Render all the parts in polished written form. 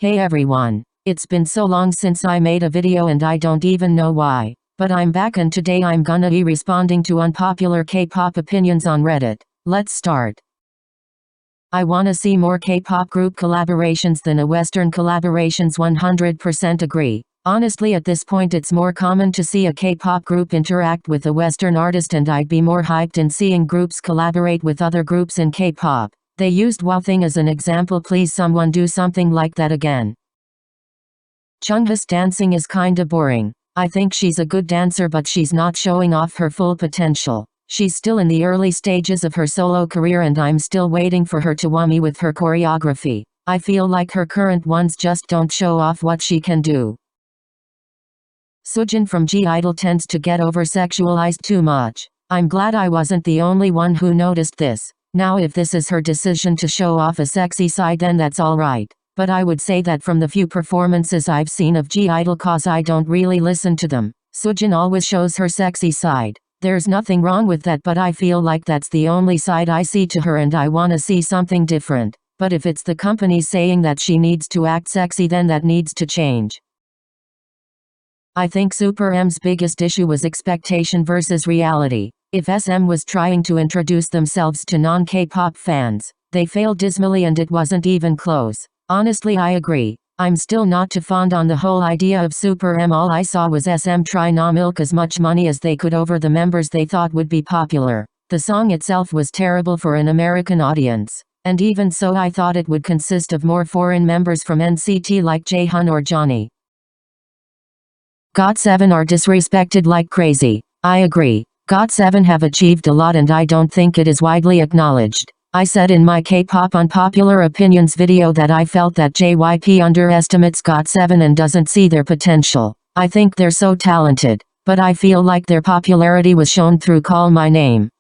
Hey everyone, it's been so long since I made a video and I don't even know why, but I'm back and today I'm gonna be responding to unpopular K-pop opinions on Reddit. Let's start. I wanna see more K-pop group collaborations than a Western collaborations. 100% agree. Honestly, at this point it's more common to see a K-pop group interact with a Western artist, and I'd be more hyped in seeing groups collaborate with other groups in K-pop. They used Wow Thing as an example. Please someone do something like that again. Jungha's dancing is kinda boring. I think she's a good dancer, but she's not showing off her full potential. She's still in the early stages of her solo career and I'm still waiting for her to wow me with her choreography. I feel like her current ones just don't show off what she can do. Sujin from G-Idol tends to get over-sexualized too much. I'm glad I wasn't the only one who noticed this. Now if this is her decision to show off a sexy side, then that's alright. But I would say that from the few performances I've seen of G-Idol, cause I don't really listen to them, Sujin always shows her sexy side. There's nothing wrong with that, but I feel like that's the only side I see to her and I wanna see something different. But if it's the company saying that she needs to act sexy, then that needs to change. I think SuperM's biggest issue was expectation versus reality. If SM was trying to introduce themselves to non-K-pop fans, they failed dismally and it wasn't even close. Honestly, I agree. I'm still not too fond on the whole idea of SuperM. All I saw was SM try to milk as much money as they could over the members they thought would be popular. The song itself was terrible for an American audience. And even so, I thought it would consist of more foreign members from NCT like Jaehyun or Johnny. GOT7 are disrespected like crazy. I agree. GOT7 have achieved a lot and I don't think it is widely acknowledged. I said in my K-pop unpopular opinions video that I felt that JYP underestimates GOT7 and doesn't see their potential. I think they're so talented, but I feel like their popularity was shown through Call My Name.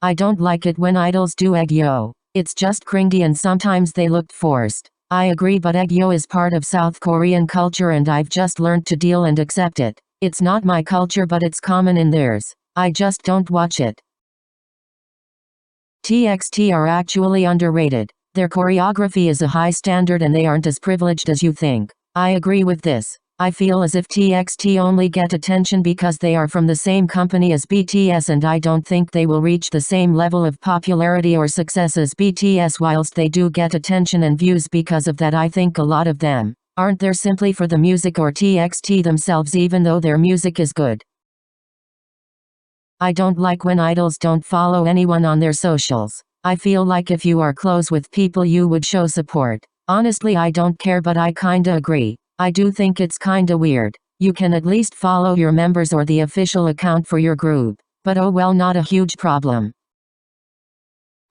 I don't like it when idols do aegyo. It's just cringy and sometimes they looked forced. I agree, but aegyo is part of South Korean culture and I've just learned to deal and accept it. It's not my culture, but it's common in theirs. I just don't watch it. TXT are actually underrated. Their choreography is a high standard and they aren't as privileged as you think. I agree with this. I feel as if TXT only get attention because they are from the same company as BTS, and I don't think they will reach the same level of popularity or success as BTS. Whilst they do get attention and views because of that, I think a lot of them aren't there simply for the music or TXT themselves, even though their music is good. I don't like when idols don't follow anyone on their socials. I feel like if you are close with people you would show support. Honestly, I don't care, but I kinda agree. I do think it's kinda weird. You can at least follow your members or the official account for your group. But oh well, not a huge problem.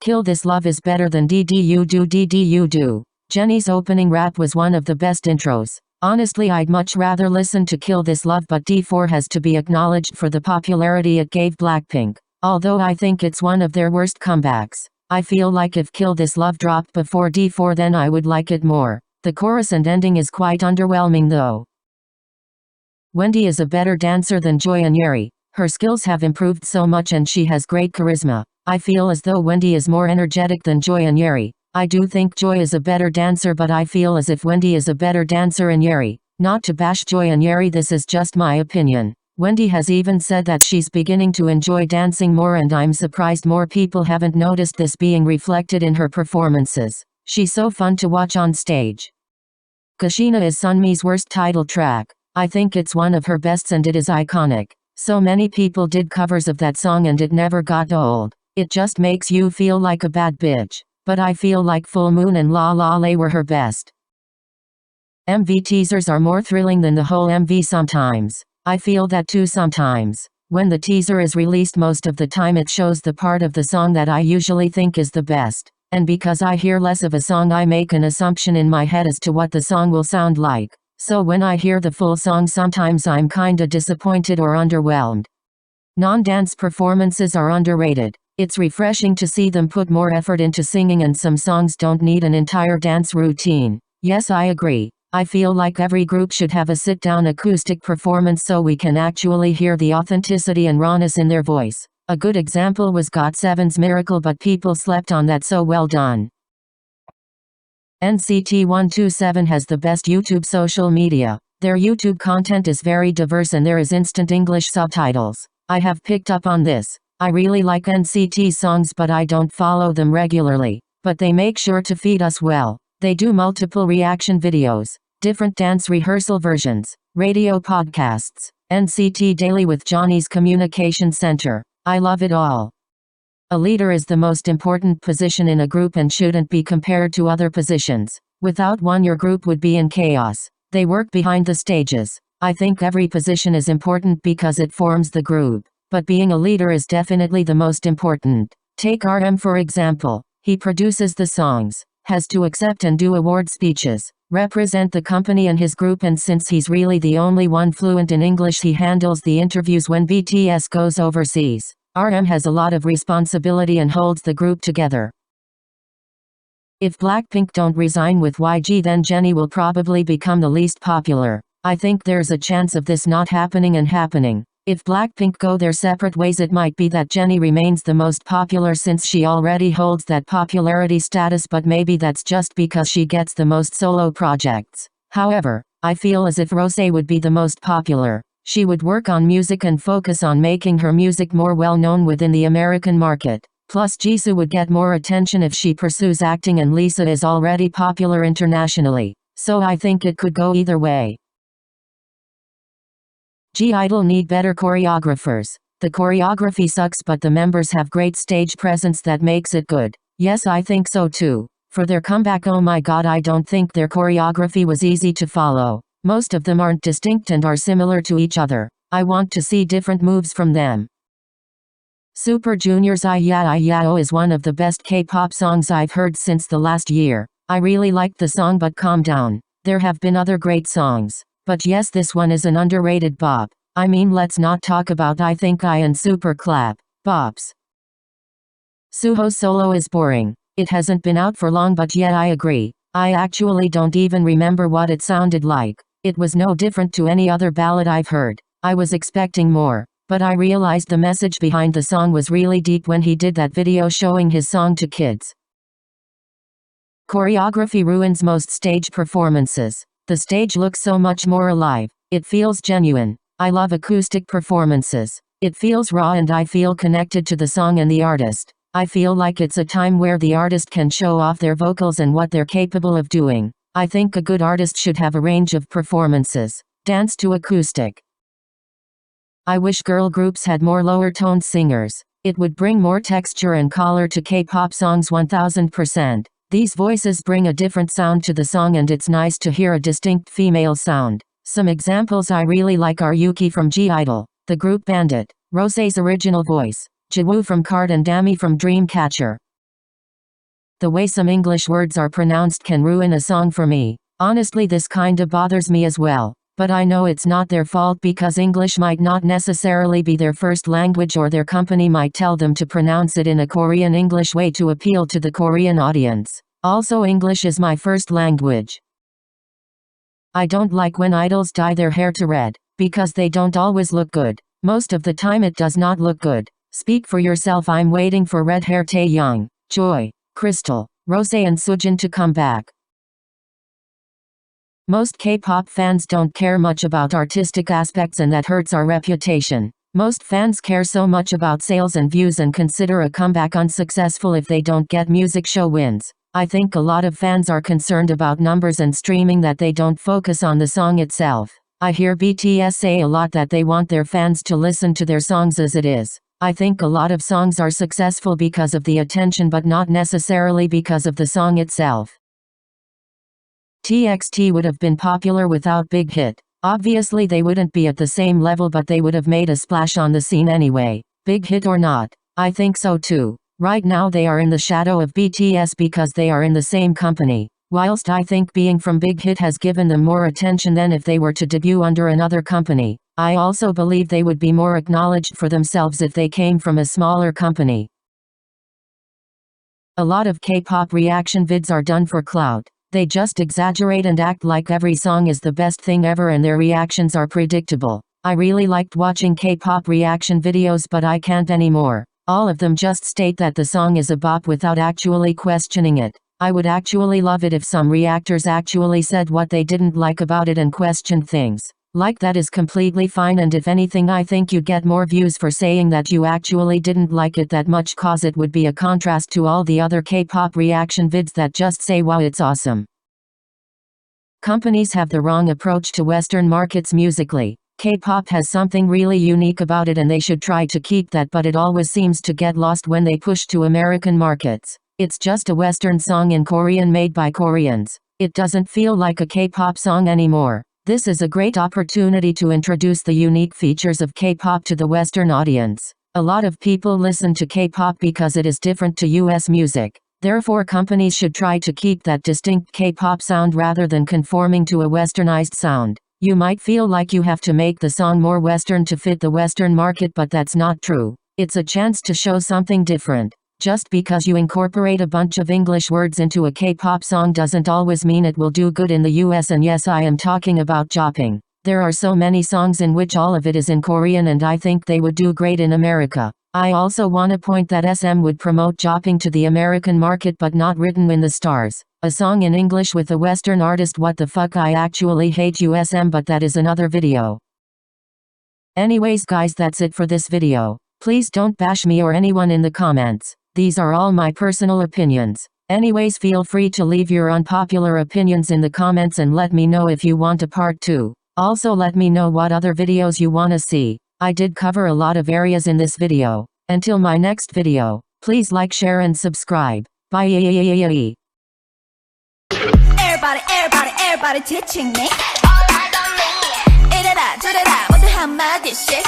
Kill This Love is better than DD. Jennie's opening rap was one of the best intros. Honestly, I'd much rather listen to Kill This Love, but D4 has to be acknowledged for the popularity it gave Blackpink. Although I think it's one of their worst comebacks. I feel like if Kill This Love dropped before D4, then I would like it more. The chorus and ending is quite underwhelming though. Wendy is a better dancer than Joy and Yeri. Her skills have improved so much and she has great charisma. I feel as though Wendy is more energetic than Joy and Yeri. I do think Joy is a better dancer, but I feel as if Wendy is a better dancer in Yeri. Not to bash Joy and Yeri, this is just my opinion. Wendy has even said that she's beginning to enjoy dancing more, and I'm surprised more people haven't noticed this being reflected in her performances. She's so fun to watch on stage. Kashina is Sunmi's worst title track. I think it's one of her bests and it is iconic. So many people did covers of that song and it never got old. It just makes you feel like a bad bitch. But I feel like Full Moon and La La Lay were her best. MV teasers are more thrilling than the whole MV sometimes. I feel that too sometimes. When the teaser is released, most of the time it shows the part of the song that I usually think is the best. And because I hear less of a song, I make an assumption in my head as to what the song will sound like. So when I hear the full song, sometimes I'm kinda disappointed or underwhelmed. Non-dance performances are underrated. It's refreshing to see them put more effort into singing, and some songs don't need an entire dance routine. Yes, I agree. I feel like every group should have a sit-down acoustic performance so we can actually hear the authenticity and rawness in their voice. A good example was GOT7's Miracle, but people slept on that, so well done. NCT127 has the best YouTube social media. Their YouTube content is very diverse and there is instant English subtitles. I have picked up on this. I really like NCT songs but I don't follow them regularly. But they make sure to feed us well. They do multiple reaction videos, different dance rehearsal versions, radio podcasts, NCT Daily with Johnny's Communication Center. I love it all. A leader is the most important position in a group and shouldn't be compared to other positions. Without one, your group would be in chaos. They work behind the stages. I think every position is important because it forms the group. But being a leader is definitely the most important. Take RM for example. He produces the songs, has to accept and do award speeches, represent the company and his group, and since he's really the only one fluent in English, he handles the interviews when BTS goes overseas. RM has a lot of responsibility and holds the group together. If Blackpink don't resign with YG, then Jennie will probably become the least popular. I think there's a chance of this not happening and happening. If Blackpink go their separate ways, it might be that Jennie remains the most popular since she already holds that popularity status, but maybe that's just because she gets the most solo projects. However, I feel as if Rosé would be the most popular. She would work on music and focus on making her music more well-known within the American market. Plus Jisoo would get more attention if she pursues acting, and Lisa is already popular internationally. So I think it could go either way. G-Idol need better choreographers. The choreography sucks but the members have great stage presence that makes it good. Yes, I think so too. For their comeback, oh my god, I don't think their choreography was easy to follow. Most of them aren't distinct and are similar to each other. I want to see different moves from them. Super Junior's Ai Ya Oh is one of the best K-pop songs I've heard since the last year. I really liked the song, but calm down. There have been other great songs. But yes, this one is an underrated bop. I mean, let's not talk about I Think I and Super Clap bops. Suho's solo is boring. It hasn't been out for long, but yeah, I agree. I actually don't even remember what it sounded like. It was no different to any other ballad I've heard. I was expecting more, but I realized the message behind the song was really deep when he did that video showing his song to kids. Choreography ruins most stage performances. The stage looks so much more alive. It feels genuine. I love acoustic performances. It feels raw and I feel connected to the song and the artist. I feel like it's a time where the artist can show off their vocals and what they're capable of doing. I think a good artist should have a range of performances. Dance to acoustic. I wish girl groups had more lower-toned singers. It would bring more texture and color to K-pop songs 1000%. These voices bring a different sound to the song and it's nice to hear a distinct female sound. Some examples I really like are Yuki from G-Idol, the group Bandit, Rosé's original voice, Jiwoo from Card and Dami from Dreamcatcher. The way some English words are pronounced can ruin a song for me. Honestly, this kinda bothers me as well. But I know it's not their fault because English might not necessarily be their first language, or their company might tell them to pronounce it in a Korean English way to appeal to the Korean audience. Also, English is my first language. I don't like when idols dye their hair to red, because they don't always look good. Most of the time it does not look good. Speak for yourself. I'm waiting for red hair Taeyoung, Joy, Crystal, Rosé and Soojin to come back. Most K-pop fans don't care much about artistic aspects and that hurts our reputation. Most fans care so much about sales and views and consider a comeback unsuccessful if they don't get music show wins. I think a lot of fans are concerned about numbers and streaming that they don't focus on the song itself. I hear BTS say a lot that they want their fans to listen to their songs as it is. I think a lot of songs are successful because of the attention but not necessarily because of the song itself. TXT would have been popular without Big Hit. Obviously they wouldn't be at the same level, but they would have made a splash on the scene anyway. Big Hit or not, I think so too. Right now they are in the shadow of BTS because they are in the same company. Whilst I think being from Big Hit has given them more attention than if they were to debut under another company, I also believe they would be more acknowledged for themselves if they came from a smaller company. A lot of K-pop reaction vids are done for clout. They just exaggerate and act like every song is the best thing ever and their reactions are predictable. I really liked watching K-pop reaction videos, but I can't anymore. All of them just state that the song is a bop without actually questioning it. I would actually love it if some reactors actually said what they didn't like about it and questioned things. Like that is completely fine, and if anything I think you'd get more views for saying that you actually didn't like it that much, cause it would be a contrast to all the other K-pop reaction vids that just say wow it's awesome. Companies have the wrong approach to Western markets musically. K-pop has something really unique about it and they should try to keep that, but it always seems to get lost when they push to American markets. It's just a Western song in Korean made by Koreans. It doesn't feel like a K-pop song anymore. This is a great opportunity to introduce the unique features of K-pop to the Western audience. A lot of people listen to K-pop because it is different to US music. Therefore companies should try to keep that distinct K-pop sound rather than conforming to a westernized sound. You might feel like you have to make the song more Western to fit the Western market, but that's not true. It's a chance to show something different. Just because you incorporate a bunch of English words into a K-pop song doesn't always mean it will do good in the US, and yes, I am talking about Jopping. There are so many songs in which all of it is in Korean and I think they would do great in America. I also wanna point that SM would promote Jopping to the American market but not written in the stars. A song in English with a Western artist, what the fuck, I actually hate USM, but that is another video. Anyways guys, that's it for this video. Please don't bash me or anyone in the comments. These are all my personal opinions. Anyways, feel free to leave your unpopular opinions in the comments and let me know if you want a part 2. Also let me know what other videos you wanna see. I did cover a lot of areas in this video. Until my next video, please like, share and subscribe. Bye. Everybody teaching me. All eyes on me. 이래라 저래라 모두 한마디씩.